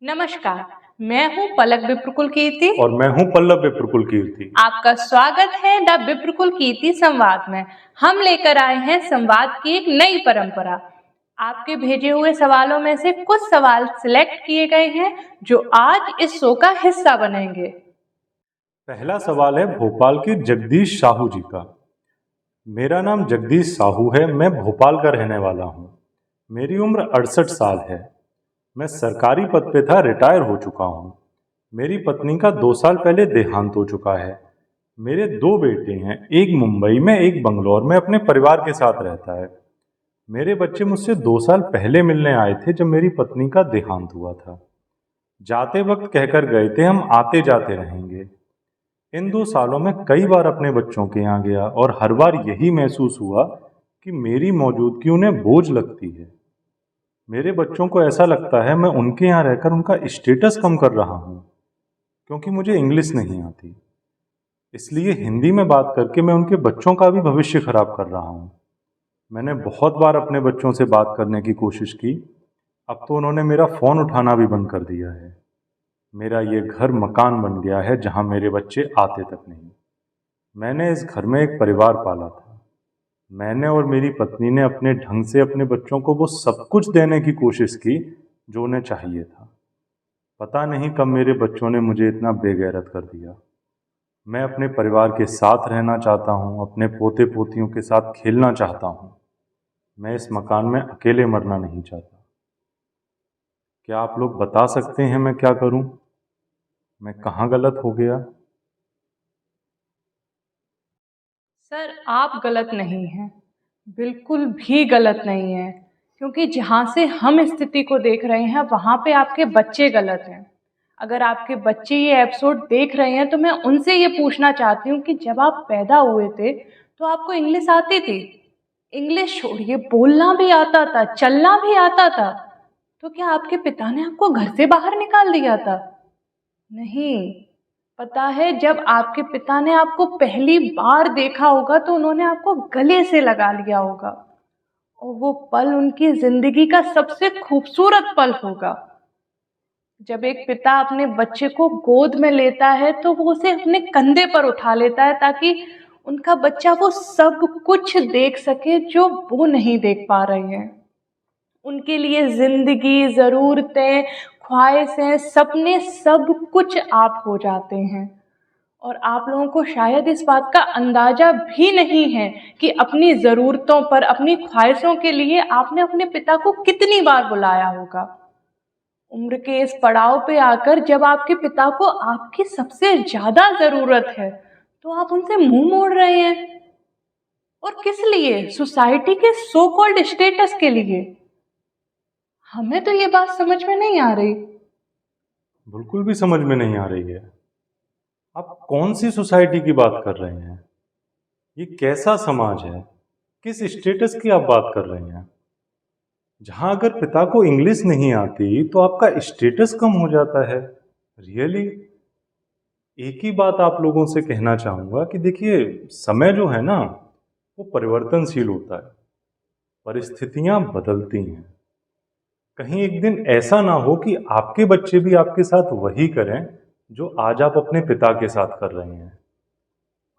नमस्कार। मैं हूँ पलक विप्रकुल कीर्ति। और मैं हूं पल्लव विप्रकुल कीर्ति। आपका स्वागत है द विप्रकुल कीर्ति संवाद में। हम लेकर आए हैं संवाद की एक नई परंपरा। आपके भेजे हुए सवालों में से कुछ सवाल सिलेक्ट किए गए हैं जो आज इस शो का हिस्सा बनेंगे। पहला सवाल है भोपाल के जगदीश साहू जी का। मेरा नाम जगदीश साहू है, मैं भोपाल का रहने वाला हूँ। मेरी उम्र 68 साल है। मैं सरकारी पद पे था, रिटायर हो चुका हूँ। मेरी पत्नी का 2 साल पहले देहांत हो चुका है। मेरे 2 बेटे हैं, एक मुंबई में एक बंगलौर में अपने परिवार के साथ रहता है। मेरे बच्चे मुझसे 2 साल पहले मिलने आए थे जब मेरी पत्नी का देहांत हुआ था। जाते वक्त कहकर गए थे हम आते जाते रहेंगे। इन 2 सालों में कई बार अपने बच्चों के यहाँ गया और हर बार यही महसूस हुआ कि मेरी मौजूदगी उन्हें बोझ लगती है। मेरे बच्चों को ऐसा लगता है मैं उनके यहाँ रहकर उनका स्टेटस कम कर रहा हूँ, क्योंकि मुझे इंग्लिश नहीं आती। इसलिए हिंदी में बात करके मैं उनके बच्चों का भी भविष्य खराब कर रहा हूँ। मैंने बहुत बार अपने बच्चों से बात करने की कोशिश की, अब तो उन्होंने मेरा फ़ोन उठाना भी बंद कर दिया है। मेरा ये घर मकान बन गया है जहाँ मेरे बच्चे आते तक नहीं। मैंने इस घर में एक परिवार पाला था। मैंने और मेरी पत्नी ने अपने ढंग से अपने बच्चों को वो सब कुछ देने की कोशिश की जो उन्हें चाहिए था। पता नहीं कब मेरे बच्चों ने मुझे इतना बेगैरत कर दिया। मैं अपने परिवार के साथ रहना चाहता हूँ, अपने पोते पोतियों के साथ खेलना चाहता हूँ। मैं इस मकान में अकेले मरना नहीं चाहता। क्या आप लोग बता सकते हैं मैं क्या करूँ? मैं कहाँ गलत हो गया? सर, आप गलत नहीं हैं, बिल्कुल भी गलत नहीं हैं, क्योंकि जहाँ से हम स्थिति को देख रहे हैं वहाँ पे आपके बच्चे गलत हैं। अगर आपके बच्चे ये एपिसोड देख रहे हैं तो मैं उनसे ये पूछना चाहती हूँ कि जब आप पैदा हुए थे तो आपको इंग्लिश आती थी? इंग्लिश छोड़िए, बोलना भी आता था, चलना भी आता था। तो क्या आपके पिता ने आपको घर से बाहर निकाल दिया था? नहीं। पता है, जब आपके पिता ने आपको पहली बार देखा होगा तो उन्होंने आपको गले से लगा लिया होगा और वो पल उनकी जिंदगी का सबसे खूबसूरत पल होगा। जब एक पिता अपने बच्चे को गोद में लेता है तो वो उसे अपने कंधे पर उठा लेता है ताकि उनका बच्चा वो सब कुछ देख सके जो वो नहीं देख पा रहे हैं। उनके लिए जिंदगी, जरूरतें, ख्वाहिशें, सपने, सब कुछ आप हो जाते हैं। और आप लोगों को शायद इस बात का अंदाजा भी नहीं है कि अपनी ज़रूरतों पर, अपनी ख्वाहिशों के लिए आपने अपने पिता को कितनी बार बुलाया होगा। उम्र के इस पड़ाव पे आकर जब आपके पिता को आपकी सबसे ज़्यादा ज़रूरत है, तो आप उनसे मुंह मोड़ रहे हैं। और किस लिए? सोसाइटी के सो कॉल्ड स्टेटस के लिए। हमें तो ये बात समझ में नहीं आ रही। बिल्कुल भी समझ में नहीं आ रही है। आप कौन सी सोसाइटी की बात कर रहे हैं? ये कैसा समाज है? किस स्टेटस की आप बात कर रहे हैं? जहां अगर पिता को इंग्लिश नहीं आती तो आपका स्टेटस कम हो जाता है। रियली? एक ही बात आप लोगों से कहना चाहूंगा कि देखिए, समय जो है ना, वो परिवर्तनशील होता है। परिस्थितियां बदलती हैं। कहीं एक दिन ऐसा ना हो कि आपके बच्चे भी आपके साथ वही करें जो आज आप अपने पिता के साथ कर रहे हैं।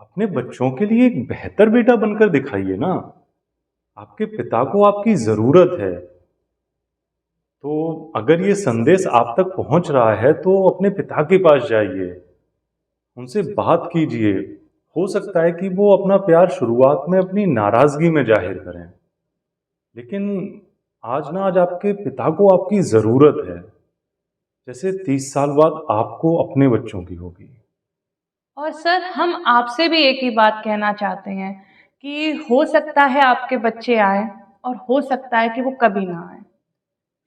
अपने बच्चों के लिए एक बेहतर बेटा बनकर दिखाइए ना। आपके पिता को आपकी ज़रूरत है। तो अगर ये संदेश आप तक पहुंच रहा है तो अपने पिता के पास जाइए, उनसे बात कीजिए। हो सकता है कि वो अपना प्यार शुरुआत में अपनी नाराज़गी में जाहिर करें, लेकिन आज आपके पिता को आपकी ज़रूरत है, जैसे 30 साल बाद आपको अपने बच्चों की होगी। और सर, हम आपसे भी एक ही बात कहना चाहते हैं कि हो सकता है आपके बच्चे आए और हो सकता है कि वो कभी ना आए,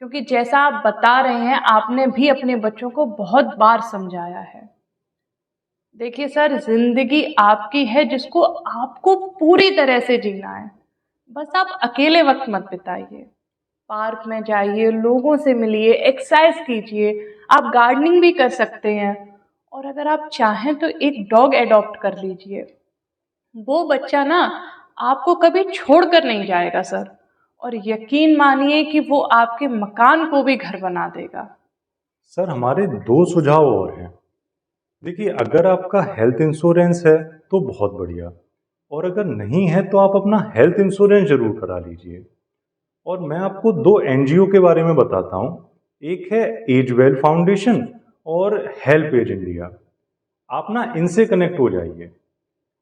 क्योंकि जैसा आप बता रहे हैं आपने भी अपने बच्चों को बहुत बार समझाया है। देखिए सर, जिंदगी आपकी है जिसको आपको पूरी तरह से जीना है। बस आप अकेले वक्त मत बिताइए। पार्क में जाइए, लोगों से मिलिए, एक्सरसाइज कीजिए। आप गार्डनिंग भी कर सकते हैं और अगर आप चाहें तो एक डॉग एडॉप्ट कर लीजिए। वो बच्चा ना आपको कभी छोड़कर नहीं जाएगा सर, और यकीन मानिए कि वो आपके मकान को भी घर बना देगा। सर हमारे दो सुझाव और हैं। देखिए, अगर आपका हेल्थ इंश्योरेंस है तो बहुत बढ़िया, और अगर नहीं है तो आप अपना हेल्थ इंश्योरेंस जरूर करा लीजिए। और मैं आपको दो एनजीओ के बारे में बताता हूँ। एक है एज वेल फाउंडेशन और हेल्प एज इंडिया। आप ना इनसे कनेक्ट हो जाइए।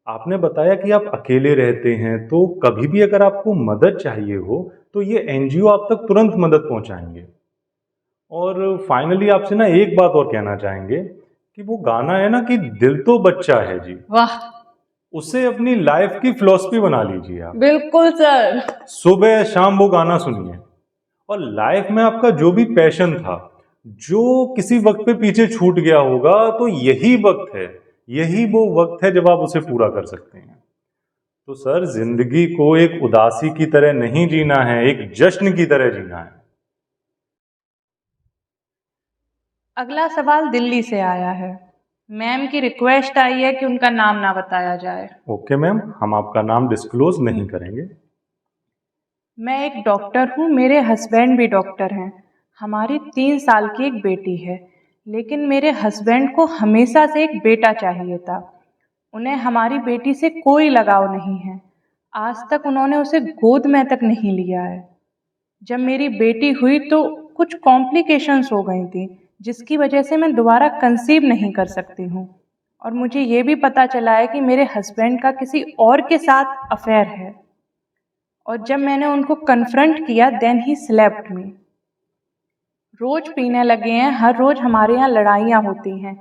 आपने बताया कि आप अकेले रहते हैं, तो कभी भी अगर आपको मदद चाहिए हो तो ये एनजीओ आप तक तुरंत मदद पहुंचाएंगे। और फाइनली आपसे ना एक बात और कहना चाहेंगे कि वो गाना है ना कि दिल तो बच्चा है जी, वाह, उसे अपनी लाइफ की फिलॉसफी बना लीजिए आप। बिल्कुल सर। सुबह शाम वो गाना सुनिए, और लाइफ में आपका जो भी पैशन था, जो किसी वक्त पे पीछे छूट गया होगा, तो यही वक्त है, यही वो वक्त है जब आप उसे पूरा कर सकते हैं। तो सर, जिंदगी को एक उदासी की तरह नहीं जीना है, एक जश्न की तरह जीना है। अगला सवाल दिल्ली से आया है। मैम की रिक्वेस्ट आई है कि उनका नाम ना बताया जाए। ओके मैम, हम आपका नाम डिस्क्लोज नहीं करेंगे। मैं एक डॉक्टर हूँ, मेरे हस्बैंड भी डॉक्टर हैं। हमारी 3 साल की एक बेटी है, लेकिन मेरे हस्बैंड को हमेशा से एक बेटा चाहिए था। उन्हें हमारी बेटी से कोई लगाव नहीं है। आज तक उन्होंने उसे गोद में तक नहीं लिया है। जब मेरी बेटी हुई तो कुछ कॉम्प्लिकेशंस हो गई थी, जिसकी वजह से मैं दोबारा कंसीव नहीं कर सकती हूँ। और मुझे ये भी पता चला है कि मेरे हस्बैंड का किसी और के साथ अफेयर है। और जब मैंने उनको कन्फ्रंट किया, देन ही स्लेप्ट मी। रोज पीने लगे हैं, हर रोज हमारे यहाँ लड़ाइयाँ होती हैं।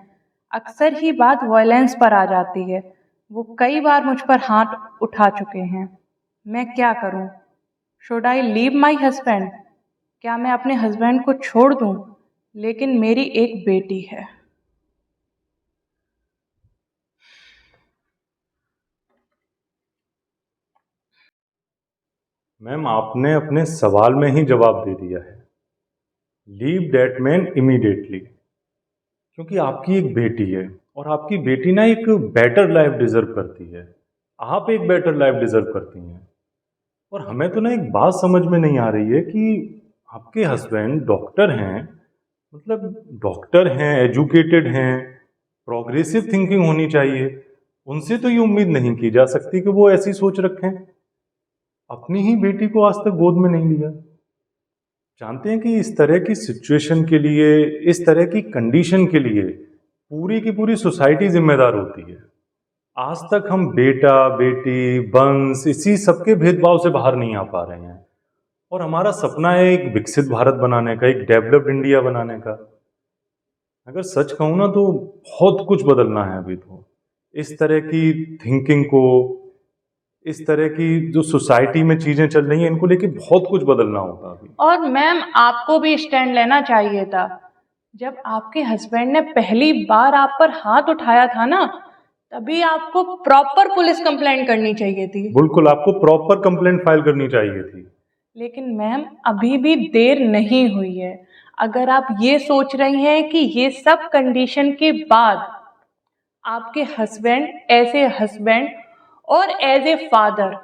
अक्सर ही बात वायलेंस पर आ जाती है। वो कई बार मुझ पर हाथ उठा चुके हैं। मैं क्या करूँ? Should I leave my husband? क्या मैं अपने हस्बैंड को छोड़ दूँ? लेकिन मेरी एक बेटी है। मैम, आपने अपने सवाल में ही जवाब दे दिया है। Leave that man immediately. क्योंकि आपकी एक बेटी है, और आपकी बेटी ना एक बेटर लाइफ डिजर्व करती है। आप एक बेटर लाइफ डिजर्व करती हैं। और हमें तो ना एक बात समझ में नहीं आ रही है कि आपके हस्बैंड डॉक्टर हैं, मतलब डॉक्टर हैं, एजुकेटेड हैं, प्रोग्रेसिव थिंकिंग होनी चाहिए। उनसे तो ये उम्मीद नहीं की जा सकती कि वो ऐसी सोच रखें। अपनी ही बेटी को आज तक गोद में नहीं लिया। जानते हैं कि इस तरह की सिचुएशन के लिए, इस तरह की कंडीशन के लिए पूरी की पूरी सोसाइटी जिम्मेदार होती है। आज तक हम बेटा बेटी वंश इसी सबके भेदभाव से बाहर नहीं आ पा रहे हैं। और हमारा सपना है एक विकसित भारत बनाने का, एक डेवलप्ड इंडिया बनाने का। अगर सच कहूँ ना तो बहुत कुछ बदलना है अभी तो। इस तरह की थिंकिंग को, इस तरह की जो सोसाइटी में चीजें चल रही हैं, इनको लेके बहुत कुछ बदलना होगा अभी। और मैम, आपको भी स्टैंड लेना चाहिए था। जब आपके हस्बैंड ने पहली बार आप पर हाथ उठाया था ना, तभी आपको प्रॉपर पुलिस कंप्लेंट करनी चाहिए थी। बिल्कुल, आपको प्रॉपर कंप्लेंट फाइल करनी चाहिए थी। लेकिन मैम, अभी भी देर नहीं हुई है। अगर आप ये सोच रही हैं कि ये सब कंडीशन के बाद आपके हस्बैंड और एज ए फादर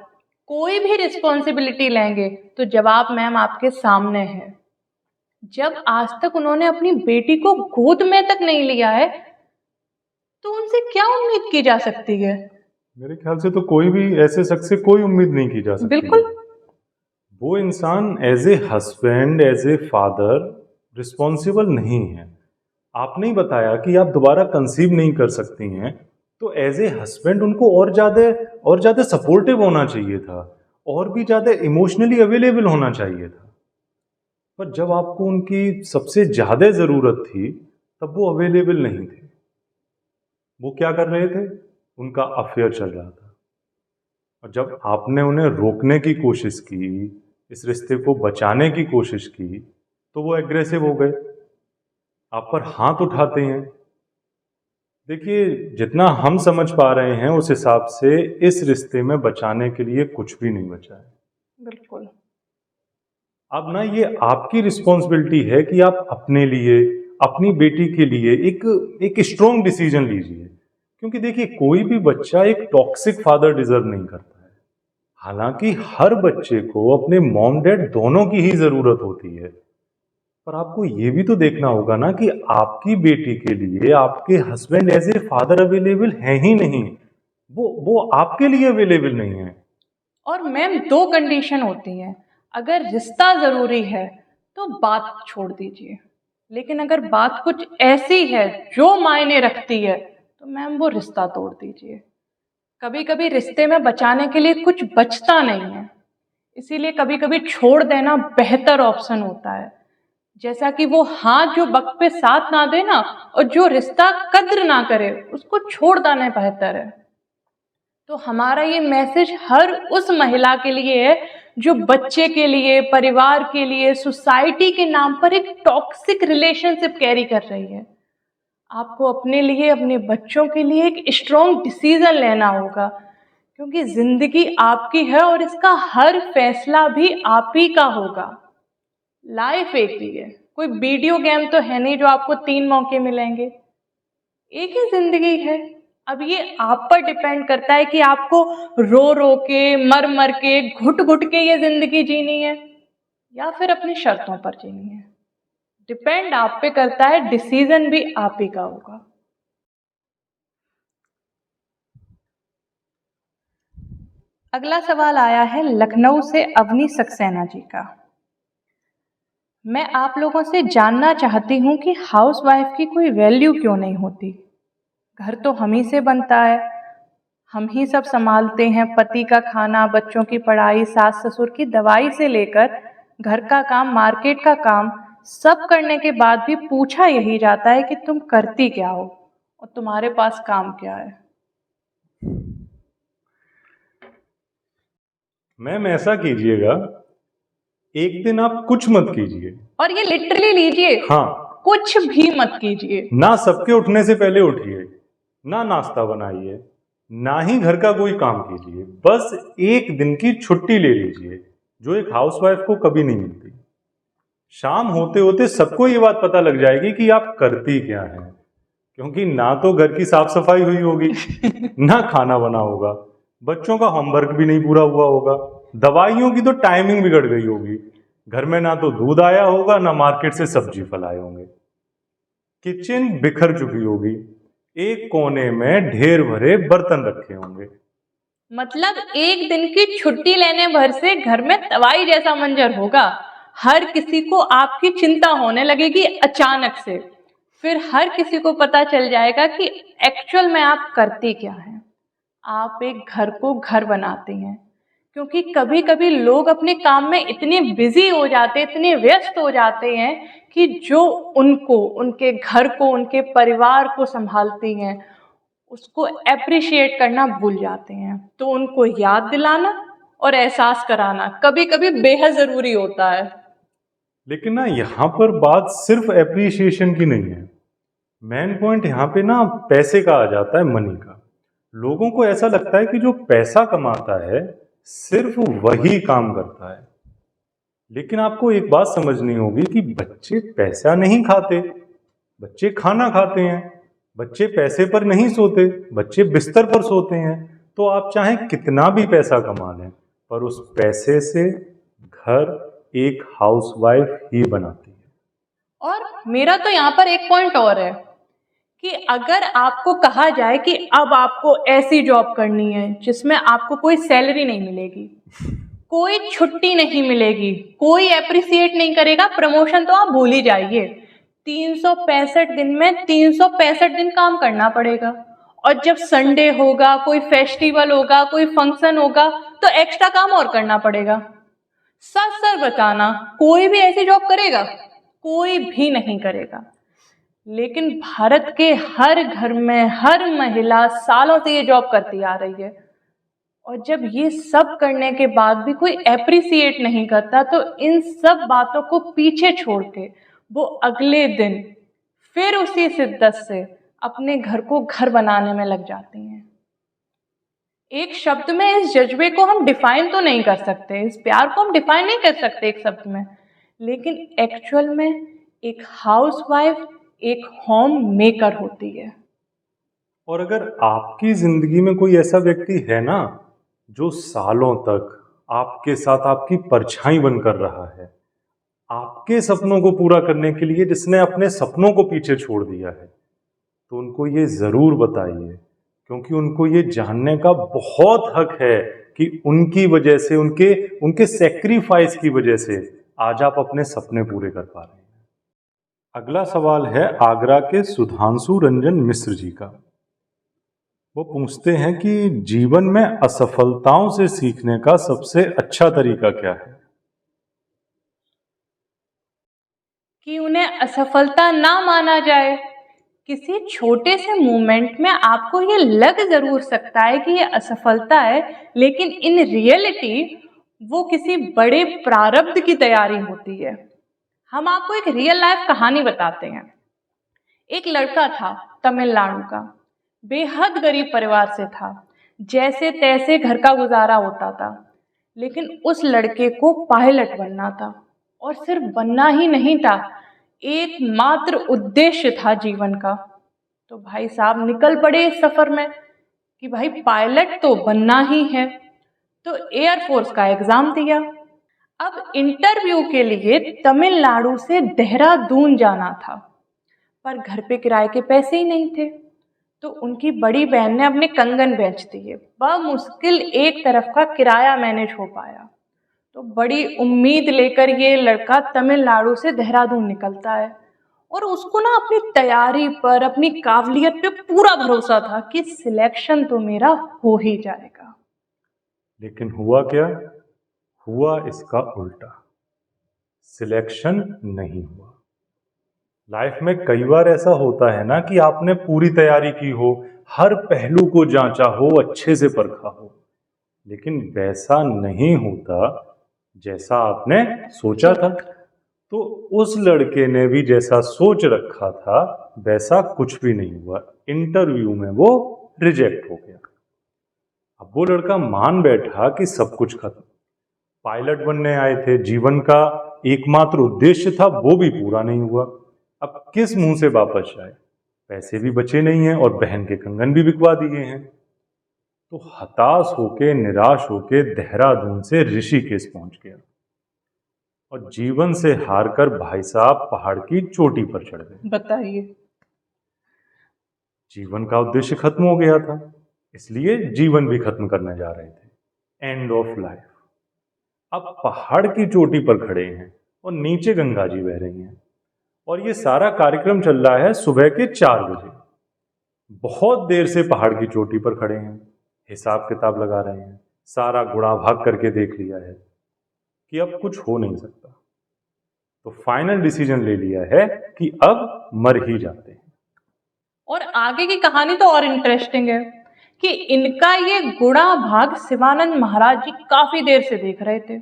कोई भी रिस्पॉन्सिबिलिटी लेंगे, तो जवाब मैम आपके सामने है। जब आज तक उन्होंने अपनी बेटी को गोद में तक नहीं लिया है, तो उनसे क्या उम्मीद की जा सकती है? मेरे ख्याल से तो कोई भी ऐसे शख्स से कोई उम्मीद नहीं की जा सकती है। बिल्कुल। वो इंसान as a husband, as a father responsible नहीं है। आपने ही बताया कि आप दोबारा कंसीव नहीं कर सकती हैं, तो एज ए हस्बैंड उनको और ज़्यादा सपोर्टिव होना चाहिए था, और भी ज़्यादा इमोशनली अवेलेबल होना चाहिए था। पर जब आपको उनकी सबसे ज़्यादा ज़रूरत थी, तब वो अवेलेबल नहीं थे। वो क्या कर रहे थे? उनका अफेयर चल रहा था। और जब आपने उन्हें रोकने की कोशिश की, इस रिश्ते को बचाने की कोशिश की, तो वो एग्रेसिव हो गए, आप पर हाथ उठाते हैं। देखिए, जितना हम समझ पा रहे हैं उस हिसाब से इस रिश्ते में बचाने के लिए कुछ भी नहीं बचा है। बिल्कुल। अब ना ये आपकी रिस्पॉन्सिबिलिटी है कि आप अपने लिए, अपनी बेटी के लिए एक स्ट्रॉन्ग डिसीजन लीजिए। क्योंकि देखिए, कोई भी बच्चा एक टॉक्सिक फादर डिजर्व नहीं करता है। हालांकि हर बच्चे को अपने मॉम डैड दोनों की ही जरूरत होती है, पर आपको ये भी तो देखना होगा ना कि आपकी बेटी के लिए आपके husband as a father available है ही नहीं। वो आपके लिए अवेलेबल नहीं है। और मैम, दो कंडीशन होती हैं। अगर रिश्ता ज़रूरी है तो बात छोड़ दीजिए, लेकिन अगर बात कुछ ऐसी है जो मायने रखती है तो मैम वो रिश्ता तोड़ दीजिए। कभी कभी रिश्ते में बचाने के लिए कुछ बचता नहीं है, इसीलिए कभी कभी छोड़ देना बेहतर ऑप्शन होता है। जैसा कि वो हाथ जो वक्त पे साथ ना दे ना, और जो रिश्ता कद्र ना करे, उसको छोड़ देना बेहतर है। तो हमारा ये मैसेज हर उस महिला के लिए है जो बच्चे के लिए, परिवार के लिए, सोसाइटी के नाम पर एक टॉक्सिक रिलेशनशिप कैरी कर रही है। आपको अपने लिए, अपने बच्चों के लिए एक स्ट्रॉन्ग डिसीजन लेना होगा, क्योंकि जिंदगी आपकी है और इसका हर फैसला भी आप ही का होगा। लाइफ एक ही है, कोई वीडियो गेम तो है नहीं जो आपको 3 मौके मिलेंगे। एक ही जिंदगी है। अब ये आप पर डिपेंड करता है कि आपको रो रो के, मर मर के, घुट घुट के ये जिंदगी जीनी है या फिर अपनी शर्तों पर जीनी है। डिपेंड आप पे करता है, डिसीजन भी आप ही का होगा। अगला सवाल आया है लखनऊ से अवनी सक्सेना जी का। मैं आप लोगों से जानना चाहती हूँ कि हाउसवाइफ की कोई वैल्यू क्यों नहीं होती। घर तो हम ही से बनता है, हम ही सब संभालते हैं। पति का खाना, बच्चों की पढ़ाई, सास ससुर की दवाई से लेकर घर का काम, मार्केट का काम, सब करने के बाद भी पूछा यही जाता है कि तुम करती क्या हो और तुम्हारे पास काम क्या है। मैम ऐसा कीजिएगा, एक दिन आप कुछ मत कीजिए। और ये लिटरली लीजिए, हाँ, कुछ भी मत कीजिए। ना सबके उठने से पहले उठिए, ना नाश्ता बनाइए, ना ही घर का कोई काम कीजिए। बस एक दिन की छुट्टी ले लीजिए, जो एक हाउसवाइफ को कभी नहीं मिलती। शाम होते होते सबको ये बात पता लग जाएगी कि आप करती क्या हैं, क्योंकि ना तो घर की साफ सफाई हुई होगी, ना खाना बना होगा, बच्चों का होमवर्क भी नहीं पूरा हुआ होगा, दवाइयों की तो टाइमिंग बिगड़ गई होगी, घर में ना तो दूध आया होगा, ना मार्केट से सब्जी फल आए होंगे, किचन बिखर चुकी होगी, एक कोने में ढेर भरे बर्तन रखे होंगे। मतलब एक दिन की छुट्टी लेने भर से घर में तबाही जैसा मंजर होगा। हर किसी को आपकी चिंता होने लगेगी अचानक से। फिर हर किसी को पता चल जाएगा कि एक्चुअल में आप करती क्या हैं। आप एक घर को घर बनाती हैं, क्योंकि कभी कभी लोग अपने काम में इतने बिजी हो जाते, इतने व्यस्त हो जाते हैं कि जो उनको, उनके घर को, उनके परिवार को संभालती हैं, उसको अप्रिशिएट करना भूल जाते हैं। तो उनको याद दिलाना और एहसास कराना कभी कभी बेहद ज़रूरी होता है। लेकिन ना यहाँ पर बात सिर्फ एप्रिसिएशन की नहीं है। मेन पॉइंट यहाँ पे ना पैसे का आ जाता है, मनी का। लोगों को ऐसा लगता है कि जो पैसा कमाता है सिर्फ वही काम करता है। लेकिन आपको एक बात समझनी होगी कि बच्चे पैसा नहीं खाते, बच्चे खाना खाते हैं। बच्चे पैसे पर नहीं सोते, बच्चे बिस्तर पर सोते हैं। तो आप चाहे कितना भी पैसा कमा लें, पर उस पैसे से घर एक हाउसवाइफ ही बनाती है। और मेरा तो यहाँ पर एक पॉइंट और है कि अगर आपको कहा जाए कि अब आपको ऐसी जॉब करनी है जिसमें आपको कोई सैलरी नहीं मिलेगी, कोई छुट्टी नहीं मिलेगी, कोई अप्रिसिएट नहीं करेगा, प्रमोशन तो आप भूल ही जाइए, 365 दिन में 365 दिन काम करना पड़ेगा। और जब संडे होगा, कोई फेस्टिवल होगा, कोई फंक्शन होगा, तो एक्स्ट्रा काम और करना पड़ेगा। सच सच बताना, कोई भी ऐसी जॉब करेगा? कोई भी नहीं करेगा। लेकिन भारत के हर घर में हर महिला सालों से ये जॉब करती आ रही है, और जब ये सब करने के बाद भी कोई एप्रिसिएट नहीं करता, तो इन सब बातों को पीछे छोड़ के वो अगले दिन फिर उसी शिद्दत से अपने घर को घर बनाने में लग जाती हैं। एक शब्द में इस जज्बे को हम डिफाइन तो नहीं कर सकते, इस प्यार को हम डिफाइन नहीं कर सकते एक शब्द में, लेकिन एक्चुअल में एक हाउसवाइफ एक होम मेकर होती है। और अगर आपकी जिंदगी में कोई ऐसा व्यक्ति है ना, जो सालों तक आपके साथ आपकी परछाई बनकर रहा है, आपके सपनों को पूरा करने के लिए जिसने अपने सपनों को पीछे छोड़ दिया है, तो उनको ये ज़रूर बताइए, क्योंकि उनको ये जानने का बहुत हक है कि उनकी वजह से, उनके उनके सेक्रीफाइस की वजह से आज आप अपने सपने पूरे कर पा रहे हैं। अगला सवाल है आगरा के सुधांशु रंजन मिश्र जी का। वो पूछते हैं कि जीवन में असफलताओं से सीखने का सबसे अच्छा तरीका क्या है? कि उन्हें असफलता ना माना जाए। किसी छोटे से मोमेंट में आपको ये लग ज़रूर सकता है कि ये असफलता है, लेकिन इन रियलिटी वो किसी बड़े प्रारब्ध की तैयारी होती है। हम आपको एक रियल लाइफ कहानी बताते हैं। एक लड़का था तमिलनाडु का, बेहद गरीब परिवार से था, जैसे तैसे घर का गुजारा होता था। लेकिन उस लड़के को पायलट बनना था, और सिर्फ बनना ही नहीं था, एकमात्र उद्देश्य था जीवन का। तो भाई साहब निकल पड़े इस सफर में कि भाई पायलट तो बनना ही है। तो एयरफोर्स का एग्जाम दिया। अब इंटरव्यू के लिए तमिलनाडु से देहरादून जाना था, पर घर पे किराए के पैसे ही नहीं थे। तो उनकी बड़ी बहन ने अपने कंगन बेच दिए, बमुश्किल एक तरफ का किराया मैनेज हो पाया। तो बड़ी उम्मीद लेकर ये लड़का तमिलनाडु से देहरादून निकलता है, और उसको ना अपनी तैयारी पर, अपनी काबिलियत पे पूरा भरोसा था कि सिलेक्शन तो मेरा हो ही जाएगा। लेकिन हुआ क्या? हुआ इसका उल्टा। सिलेक्शन नहीं हुआ। लाइफ में कई बार ऐसा होता है ना कि आपने पूरी तैयारी की हो, हर पहलू को जांचा हो, अच्छे से परखा हो, लेकिन वैसा नहीं होता जैसा आपने सोचा था। तो उस लड़के ने भी जैसा सोच रखा था वैसा कुछ भी नहीं हुआ। इंटरव्यू में वो रिजेक्ट हो गया। अब वो लड़का मान बैठा कि सब कुछ खत्म। पायलट बनने आए थे, जीवन का एकमात्र उद्देश्य था, वो भी पूरा नहीं हुआ। अब किस मुंह से वापस जाए? पैसे भी बचे नहीं हैं और बहन के कंगन भी बिकवा दिए हैं। तो हताश होके, निराश होके देहरादून से ऋषिकेश पहुंच गया, और जीवन से हारकर भाई साहब पहाड़ की चोटी पर चढ़ गए। बताइए। जीवन का उद्देश्य खत्म हो गया था, इसलिए जीवन भी खत्म करने जा रहे थे। End of life. अब पहाड़ की चोटी पर खड़े हैं और नीचे गंगा जी बह रही हैं, और ये सारा कार्यक्रम चल रहा है सुबह के 4 बजे। बहुत देर से पहाड़ की चोटी पर खड़े हैं, हिसाब किताब लगा रहे हैं, सारा गुणा भाग करके देख लिया है कि अब कुछ हो नहीं सकता। तो फाइनल डिसीजन ले लिया है कि अब मर ही जाते हैं। और आगे की कहानी तो और इंटरेस्टिंग है कि इनका ये गुणा भाग शिवानंद महाराज जी काफी देर से देख रहे थे।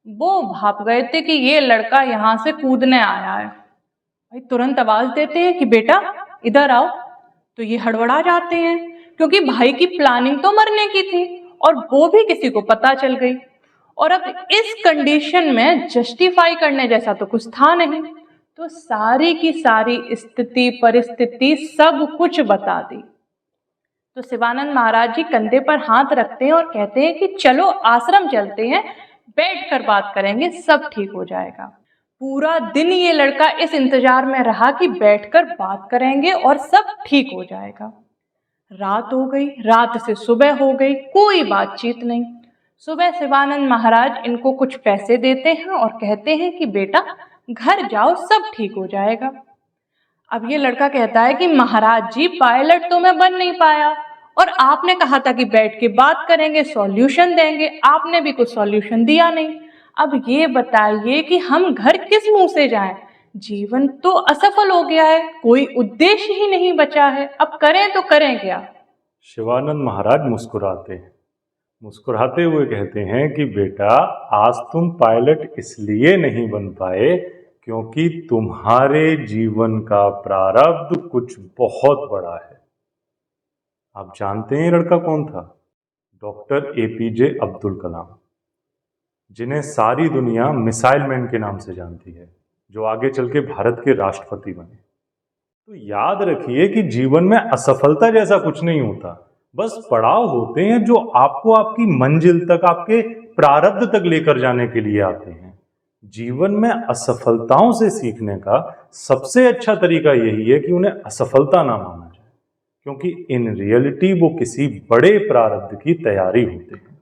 वो भाप गए थे कि ये लड़का यहाँ से कूदने आया है। भाई तुरंत आवाज देते हैं कि बेटा इधर आओ। तो ये हड़बड़ा जाते हैं, क्योंकि भाई की प्लानिंग तो मरने की थी, और वो भी किसी को पता चल गई। और अब इस कंडीशन में जस्टिफाई करने जैसा तो कुछ था नहीं। तो सारी की सारी स्थिति, परिस्थिति, सब कुछ बता दी। तो शिवानंद महाराज जी कंधे पर हाथ रखते हैं और कहते हैं कि चलो आश्रम चलते हैं, बैठकर बात करेंगे, सब ठीक हो जाएगा। पूरा दिन ये लड़का इस इंतजार में रहा कि बैठकर बात करेंगे और सब ठीक हो जाएगा। रात हो गई, रात से सुबह हो गई, कोई बातचीत नहीं। सुबह शिवानंद महाराज इनको कुछ पैसे देते हैं और कहते हैं कि बेटा घर जाओ, सब ठीक हो जाएगा। अब ये लड़का कहता है कि महाराज जी पायलट तो मैं बन नहीं पाया, और आपने कहा था कि बैठ के बात करेंगे, सॉल्यूशन देंगे, आपने भी कुछ सॉल्यूशन दिया नहीं। अब ये बताइए कि हम घर किस मुंह से जाएं? जीवन तो असफल हो गया है, कोई उद्देश्य ही नहीं बचा है, अब करें तो करें क्या? शिवानंद महाराज मुस्कुराते हैं, मुस्कुराते हुए कहते हैं कि बेटा आज तुम पायलट इसलिए नहीं बन पाए क्योंकि तुम्हारे जीवन का प्रारब्ध कुछ बहुत बड़ा है। आप जानते हैं ये लड़का कौन था? डॉक्टर एपीजे अब्दुल कलाम, जिन्हें सारी दुनिया मिसाइल मैन के नाम से जानती है, जो आगे चल के भारत के राष्ट्रपति बने। तो याद रखिए कि जीवन में असफलता जैसा कुछ नहीं होता, बस पड़ाव होते हैं जो आपको आपकी मंजिल तक, आपके प्रारब्ध तक लेकर जाने के लिए आते हैं। जीवन में असफलताओं से सीखने का सबसे अच्छा तरीका यही है कि उन्हें असफलता ना माना जाए, क्योंकि इन रियलिटी वो किसी बड़े प्रारब्ध की तैयारी होते हैं।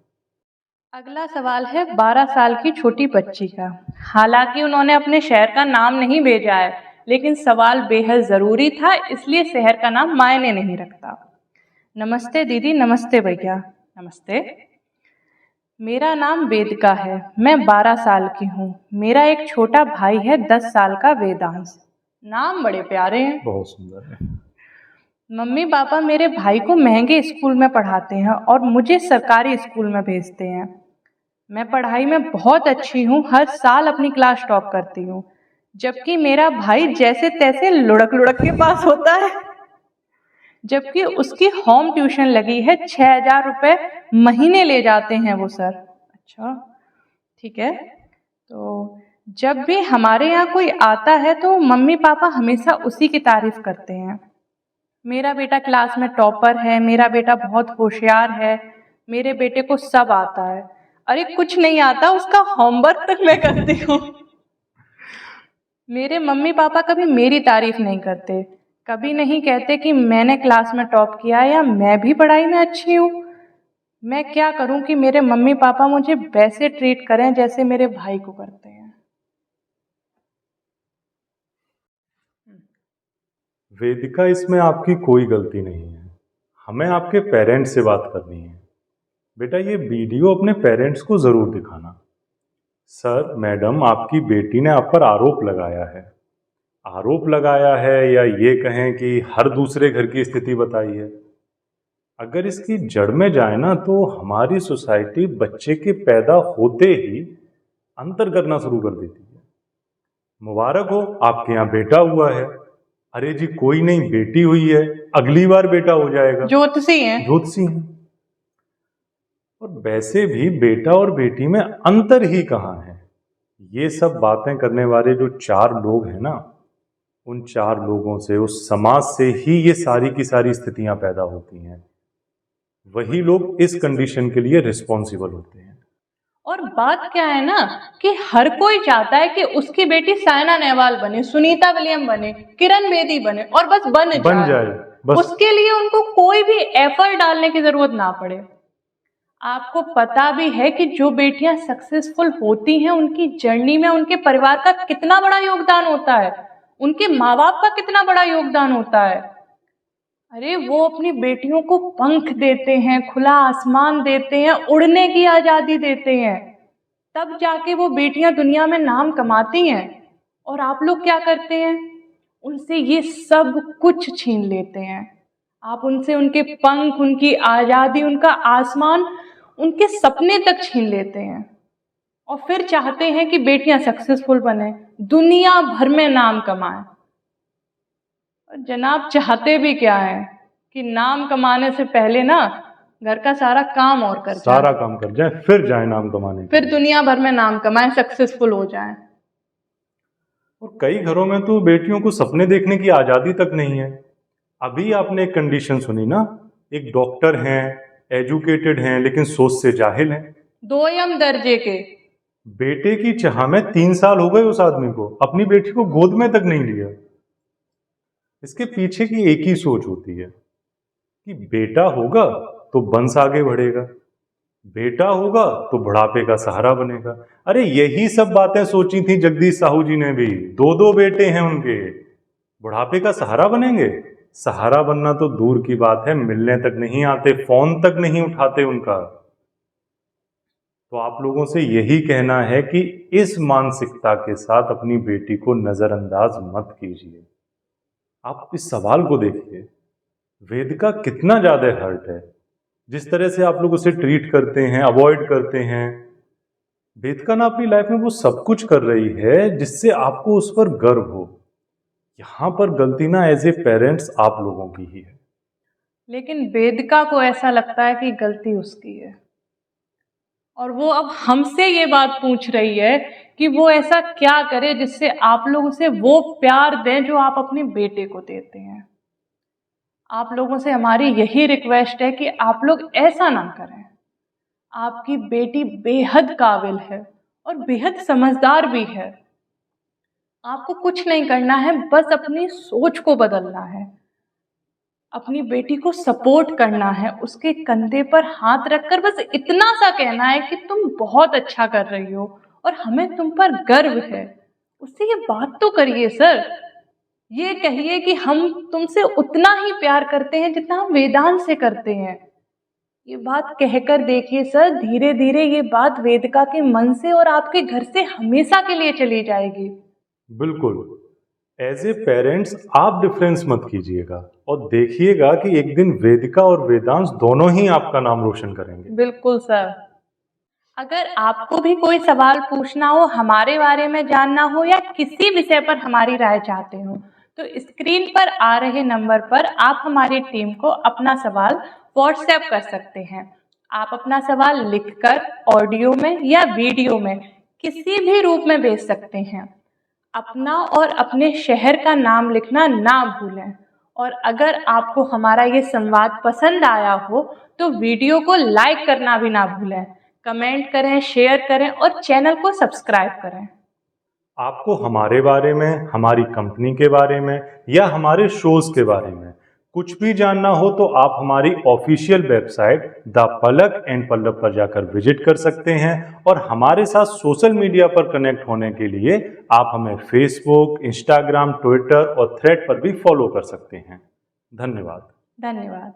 अगला सवाल है 12 साल की छोटी बच्ची का। हालांकि उन्होंने अपने शहर का नाम नहीं भेजा है, लेकिन सवाल बेहद ज़रूरी था, इसलिए शहर का नाम मायने नहीं रखता। नमस्ते दीदी, नमस्ते भैया। नमस्ते। मेरा नाम वेदिका है, मैं 12 साल की हूँ। मेरा एक छोटा भाई है 10 साल का, वेदांश। नाम बड़े प्यारे हैं। बहुत सुंदर है। मम्मी पापा मेरे भाई को महंगे स्कूल में पढ़ाते हैं और मुझे सरकारी स्कूल में भेजते हैं। मैं पढ़ाई में बहुत अच्छी हूँ, हर साल अपनी क्लास टॉप करती हूँ, जबकि मेरा भाई जैसे तैसे लुढ़क लुढ़क के पास होता है। जबकि उसकी होम ट्यूशन लगी है, 6,000 रुपये महीने ले जाते हैं वो सर। अच्छा, ठीक है। तो जब भी हमारे यहाँ कोई आता है तो मम्मी पापा हमेशा उसी की तारीफ करते हैं। मेरा बेटा क्लास में टॉपर है, मेरा बेटा बहुत होशियार है, मेरे बेटे को सब आता है। अरे कुछ नहीं आता, उसका होमवर्क तक मैं करती हूँ। मेरे मम्मी पापा कभी मेरी तारीफ नहीं करते, कभी नहीं कहते कि मैंने क्लास में टॉप किया या मैं भी पढ़ाई में अच्छी हूँ। मैं क्या करूँ कि मेरे मम्मी पापा मुझे वैसे ट्रीट करें जैसे मेरे भाई को करते हैं। वेदिका, इसमें आपकी कोई गलती नहीं है। हमें आपके पेरेंट्स से बात करनी है। बेटा, ये वीडियो अपने पेरेंट्स को ज़रूर दिखाना। सर, मैडम, आपकी बेटी ने आप पर आरोप लगाया है। आरोप लगाया है या ये कहें कि हर दूसरे घर की स्थिति बताई है। अगर इसकी जड़ में जाए ना, तो हमारी सोसाइटी बच्चे के पैदा होते ही अंतर करना शुरू कर देती है। मुबारक हो, आपके यहाँ बेटा हुआ है। अरे जी, कोई नहीं, बेटी हुई है, अगली बार बेटा हो जाएगा। ज्योतिषी हैं। ज्योतिषी हैं। और वैसे भी बेटा और बेटी में अंतर ही कहाँ है। ये सब बातें करने वाले जो 4 लोग हैं ना, उन 4 लोगों से, उस समाज से ही ये सारी की सारी स्थितियां पैदा होती हैं। वही लोग इस कंडीशन के लिए रिस्पॉन्सिबल होते हैं। और बात क्या है ना कि हर कोई चाहता है कि उसकी बेटी साइना नेहवाल बने, सुनीता विलियम बने, किरण बेदी बने, और बस बन जाए बस। उसके लिए उनको कोई भी एफर्ट डालने की जरूरत ना पड़े। आपको पता भी है कि जो बेटियां सक्सेसफुल होती हैं, उनकी जर्नी में उनके परिवार का कितना बड़ा योगदान होता है, उनके माँ बाप का कितना बड़ा योगदान होता है। अरे वो अपनी बेटियों को पंख देते हैं, खुला आसमान देते हैं, उड़ने की आजादी देते हैं, तब जाके वो बेटियां दुनिया में नाम कमाती हैं। और आप लोग क्या करते हैं? उनसे ये सब कुछ छीन लेते हैं। आप उनसे उनके पंख, उनकी आजादी, उनका आसमान, उनके सपने तक छीन लेते हैं। और फिर चाहते हैं कि बेटियां सक्सेसफुल बने, दुनिया भर में नाम कमाएं। और जनाब, चाहते भी क्या है कि नाम कमाने से पहले ना घर का सारा काम और कर जाए, सारा काम कर जाए, फिर जाए नाम कमाने, फिर दुनिया भर में नाम कमाएं, सक्सेसफुल हो जाएं। और कई घरों में तो बेटियों को सपने देखने की आजादी तक नहीं है। अभी आपने एक कंडीशन सुनी ना, एक डॉक्टर हैं, एजुकेटेड हैं, लेकिन सोच से जाहिल हैं। 2 दर्जे के। बेटे की चाह में 3 साल हो गए उस आदमी को, अपनी बेटी को गोद में तक नहीं लिया। इसके पीछे की एक ही सोच होती है कि बेटा होगा तो वंश आगे बढ़ेगा, बेटा होगा तो बुढ़ापे का सहारा बनेगा। अरे यही सब बातें सोची थी जगदीश साहू जी ने भी। 2 बेटे हैं उनके, बुढ़ापे का सहारा बनेंगे। सहारा बनना तो दूर की बात है, मिलने तक नहीं आते, फोन तक नहीं उठाते उनका। तो आप लोगों से यही कहना है कि इस मानसिकता के साथ अपनी बेटी को नजरअंदाज मत कीजिए। आप इस सवाल को देखिए, वेदिका कितना ज्यादा हर्ट है। जिस तरह से आप लोग उसे ट्रीट करते हैं, अवॉइड करते हैं। वेदिका ना अपनी लाइफ में वो सब कुछ कर रही है जिससे आपको उस पर गर्व हो। यहां पर गलती ना एज ए पेरेंट्स आप लोगों की ही है। लेकिन वेदिका को ऐसा लगता है कि गलती उसकी है, और वो अब हमसे ये बात पूछ रही है कि वो ऐसा क्या करे जिससे आप लोग उसे वो प्यार दें जो आप अपने बेटे को देते हैं। आप लोगों से हमारी यही रिक्वेस्ट है कि आप लोग ऐसा ना करें। आपकी बेटी बेहद काबिल है और बेहद समझदार भी है। आपको कुछ नहीं करना है, बस अपनी सोच को बदलना है। अपनी बेटी को सपोर्ट करना है, उसके कंधे पर हाथ रखकर बस इतना सा कहना है कि तुम बहुत अच्छा कर रही हो और हमें तुम पर गर्व है। उससे ये बात तो करिए सर। ये कहिए कि हम तुमसे उतना ही प्यार करते हैं जितना हम वेदांत से करते हैं। ये बात कहकर देखिए सर, धीरे धीरे ये बात वेदिका के मन से और आपके घर से हमेशा के लिए चली जाएगी। बिल्कुल। एज ए पेरेंट्स आप डिफरेंस मत कीजिएगा और देखिएगा कि एक दिन वेदिका और वेदांश दोनों ही आपका नाम रोशन करेंगे। बिल्कुल सर। अगर आपको भी कोई सवाल पूछना हो, हमारे बारे में जानना हो या किसी विषय पर हमारी राय चाहते हो, तो स्क्रीन पर आ रहे नंबर पर आप हमारी टीम को अपना सवाल व्हाट्सएप कर सकते हैं। आप अपना सवाल लिखकर ऑडियो में या वीडियो में किसी भी रूप में भेज सकते हैं। अपना और अपने शहर का नाम लिखना ना भूलें। और अगर आपको हमारा ये संवाद पसंद आया हो तो वीडियो को लाइक करना भी ना भूलें। कमेंट करें, शेयर करें और चैनल को सब्सक्राइब करें। आपको हमारे बारे में, हमारी कंपनी के बारे में या हमारे शोज के बारे में कुछ भी जानना हो तो आप हमारी official website the Palak and Pallav पर जाकर विजिट कर सकते हैं और हमारे साथ सोशल मीडिया पर कनेक्ट होने के लिए आप हमें फेसबुक, इंस्टाग्राम, ट्विटर और थ्रेड पर भी फॉलो कर सकते हैं। धन्यवाद। धन्यवाद।